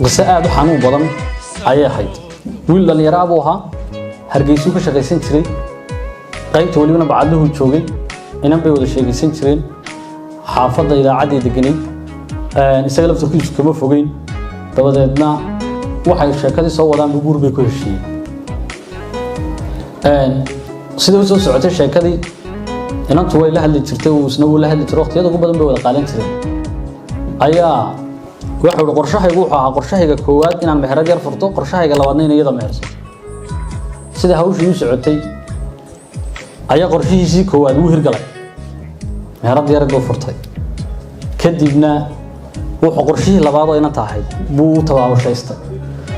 قصة حنون بدن أيه حيد ويل اللي يرابوها هرجيسو كشغيسين تري قيبت ولينا بعده الشوقي إنهم بيوضع شغيسين ترين حافظة إذا عدي دقني نستغل في تركيز كم فوقين تبدأنا واحد الشركات يسوى دام بجور بكل شيء سيدو سعوت الشركة دي إن أنت وين لها اللي ترتوي وسنو لها اللي تروح تيادو قبل بيوضع قالين ترين أيا واحد قرشها يروحها قرشها كواد إن المهرج يرفضه قرشها يجلبني نيدا مهرس سيده هوش يسعتي أيا قرشيه شيء كواد وهرجله مهرج يرجع فرطي كدبنا وح قرشيه لبعضه إن تاحد بو تبع وشيسته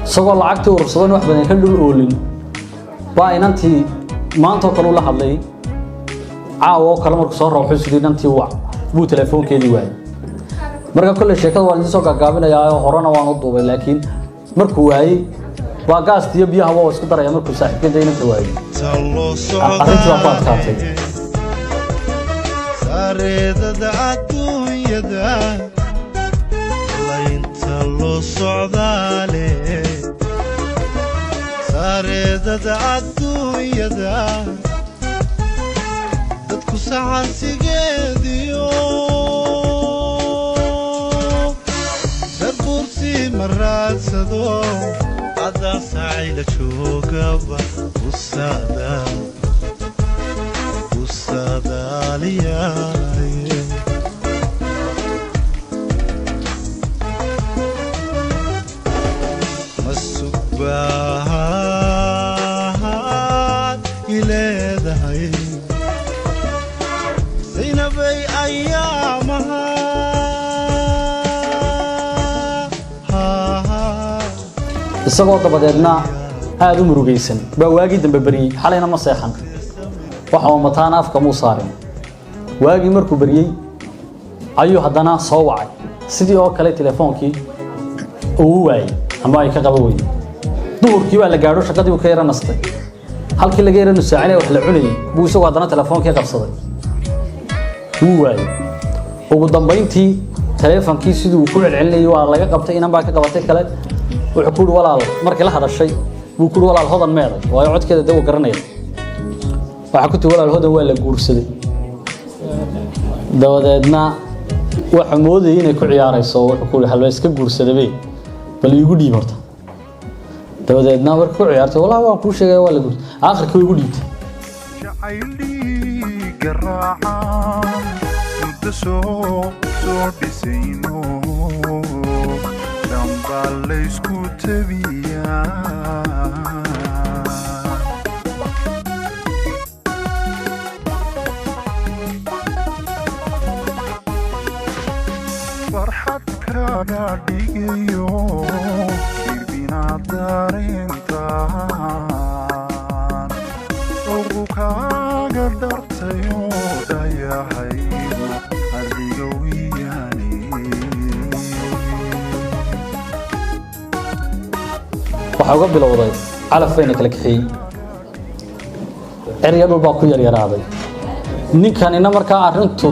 سوى العقد ورسولنا واحد من كل الأولين باين أنت ما أنت قالوا له حلي عاو كلامك صار وحسدين أنت وع بو تلفون كذي واي marka kulli sheekada waa la soo gaagaabinayaa horena waan u duubay laakiin markuu waayay waa gaas iyo biyaha waa isku daraya markuu saaxiibkeeda inta waayay arrintu waa qaadkaatay sareedada adduunyada laynta loo socdaale sareedada adduunyada dadku saxansigeediyo مرات صدو عدا سعيلة شوقبا والسادة لياي مسوبات إلى دهي زينبي أيامها isagoo dabadeedna aad u murugaysan baa waagi dambe bariyay xalayna ma seexan waxa uu mataan afka muu saarin waagi markuu bariyay ayuu haddana soo wacay sidii oo kale telefoonkii uu waayay ama ay ka qaba weeyay duhurkii baa la gaadho shaqadii uu ka yara nastay halkii laga yara nusaacinay wax la cunayay buu isagoo haddana telefoonkii qabsaday uu waayay ugu dambeyntii telefoonkii sidii uu ku celcelinayay waa laga qabtay inaan baa ka qabatay kale وحكول ولا مركي لحد الشيء وكل ولا الهضن ماذا ويقعد كذا دو قرنيه وحكوت ولا الهضن ولا جورسدي دودنا وحمودي هنا كعيار يسوي وحكول حلويس كجورسدي بي بل يقول لي مرت دودنا وركو عيارته ولا هو كل شيء ولا جورس آخر كل يقول لي شعيلي جراحة ودسو بسينو باليسكو تبيا فرحتك ناديو بينا دارين تان روكا قدرت يو دايا حيدو هاليوياني waxa uga bilowday calafayna kala kixiyay eriyadu baa ku yaraaday ninkanina markaa arintu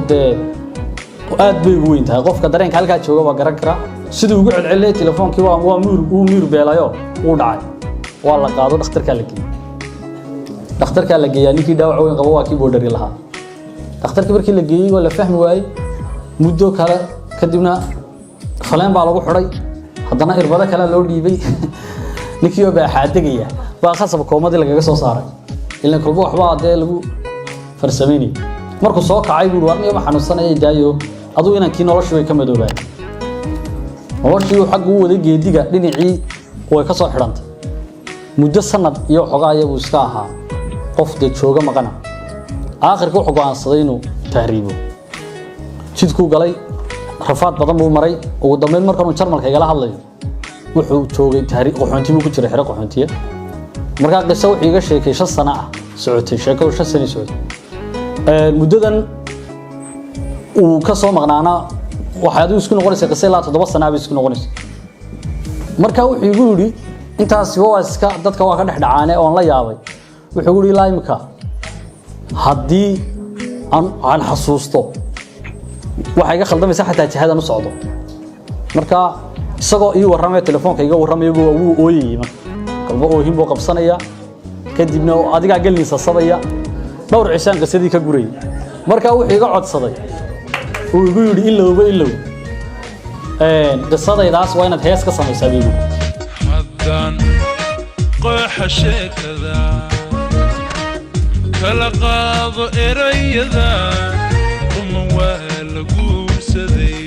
aad bay ugu weyn tahay qofka dareenka halka jooga waa garan kara sidii ugu celceliyay telefoonkii waa miir beelayo uu dhacay waa la qaado dhakhtarka la geeyay ninkii dhaawac weyn qabo waa kii boodari lahaa dhakhtarkii markii la geeyay waa la fahmi waayay muddo kale kadibna faleen baa lagu xiray haddana irbada kale loo dhiibay ninkii baa xaadagaya waa khasab koomadi laga soo saaray ilaa kulba waxba aday lagu farsameeyay markuu soo kacay buu warnay ma xanuunsanay daayo aduu inankii noloshu way ka madoobay noloshii xaq uu wada geediga dhinacii way ka soo xirantay muddo sanad iyo xogaaya uu iska ahaa qof de jooga maqana aakhirka wuxuu go'aansaday inuu tahriibo jidku galay rafaad badan buu maray ugu dambeyn markuu Jarmalka igala hadlayo wuxuu joogay taariikh qoxoontii ku jiray xira qoxoontiye marka qiso wuxuu iga sheekay 5 sano ah socotay sheeko 5 sano socotay muddadan uu ka soo maqnaana waxa uu isku noqonaysa qiso ilaa 7 sano ah isku noqonaysa marka wuxuu igu yiri intaas waa iska dadka waa ka dhaxdhacaanay oo la yaabay wuxuu yiri ilaa imka haddii aan xasuusto waxa iga khaldamaysa xataa jihadan u socdo marka isagoo ii warramay telefoonka iga warramay wuu ooyay marka kalba oohin buu qabsanaya kadibna adiga galnisa sabaya dhowr cishaan qisadii ka guray marka wuxuu iga codsaday uu igu yiri illow qisadaydaas waa inaad hees ka samaysaa biigu haddaan qooxa sheekada kala qaado erayada uma waa la guursaday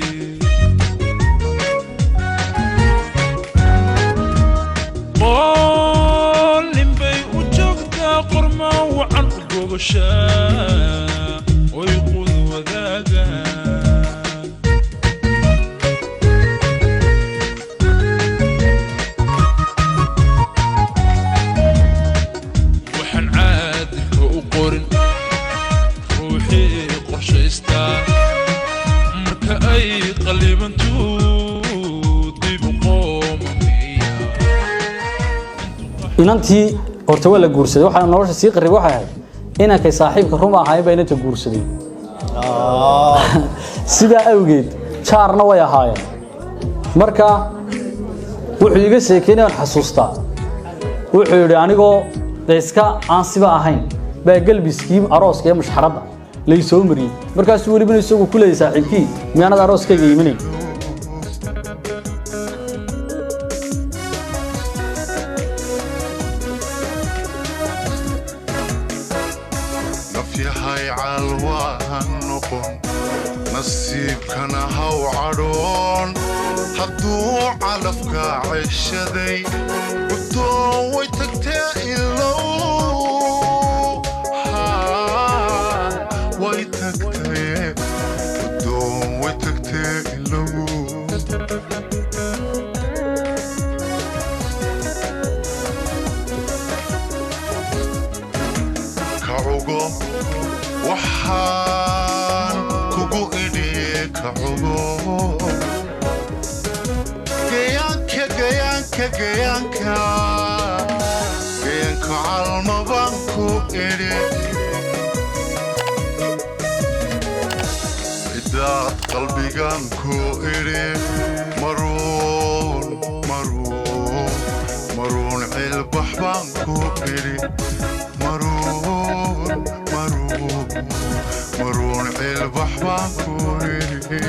qolin bay u joogtaa qormaa wacan u gogoshaa oy qud wadaagaan waxaan caadilka u qorin ruuxii qorshaystaa marka ay qalibantu dib u qoomameeya inantii horta waa la guursaday waxaan nolosha sii qarib waxa ahayd inankay saaxiibka ruma ahaayeen baa inanta guursaday sida awgeed jaarna way ahaayeen marka wuxuu iga sheekeynay aan xasuustaa wuxuu yiri anigoo iska aan siba ahayn baa galbiskii arooska ee mushxarada lay soo mariyay markaas waliba isagu ku leeyahay saaxiibkii miyaanad arooskayga yiminay nafyahay calwaan noqon nasiibkana haw cadhoon hadduu calafka ceshaday guddoon way tagtee ilow way tagtee guddoon way tagtee ilow kacugo waxaan kugu idhiye kacugo gayaanka calmabaan ku idhi cidaad qalbigan ku idhi maruun cilbax baan ku idhi maruun cilbax baan ku idhi